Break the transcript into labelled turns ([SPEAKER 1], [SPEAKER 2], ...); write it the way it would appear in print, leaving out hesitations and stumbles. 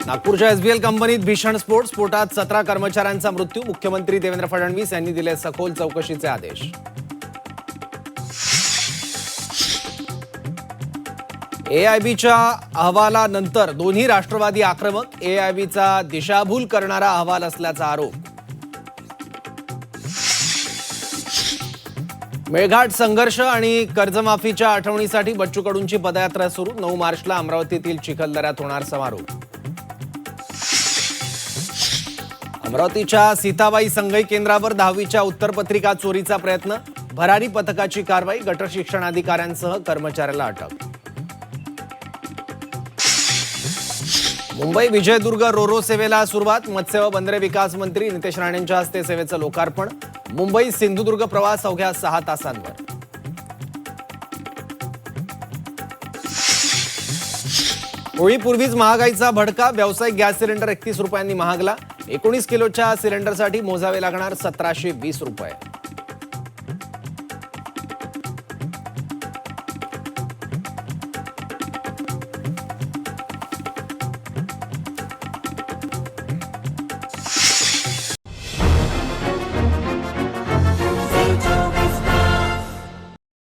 [SPEAKER 1] नागपूरच्या एसबीएल कंपनीत भीषण स्फोटात 17 कर्मचाऱ्यांचा मृत्यू. मुख्यमंत्री देवेंद्र फडणवीस यांनी दिले सखोल चौकशीचे आदेश. एआयबीच्या अहवालानंतर दोन्ही राष्ट्रवादी आक्रमक. एआयबीचा दिशाभूल करणारा अहवाल असल्याचा आरोप. मेळघाट संघर्ष आणि कर्जमाफीच्या आठवणीसाठी बच्चू कडूंची पदयात्रा सुरू. 9 मार्चला अमरावतीतील चिखलदऱ्यात होणार समारोप. अमरावतीच्या सीताबाई संगई केंद्रावर 10वीच्या उत्तरपत्रिका चोरीचा प्रयत्न. भरारी पथकाची कारवाई. गट शिक्षण अधिकाऱ्यांसह कर्मचाऱ्याला अटक. मुंबई विजयदुर्ग रोरो सेवेला सुरुवात. मत्स्य व बंदरे विकास मंत्री नितेश राणेंच्या हस्ते सेवेचं लोकार्पण. मुंबई सिंधुदुर्ग प्रवास अवघ्या 6 तासांवर. होळीपूर्वीच महागाईचा भडका. व्यावसायिक गॅस सिलेंडर 31 रुपयांनी महागला. 19 किलोच्या सिलेंडरसाठी मोजावे लागणार 1720 रुपये.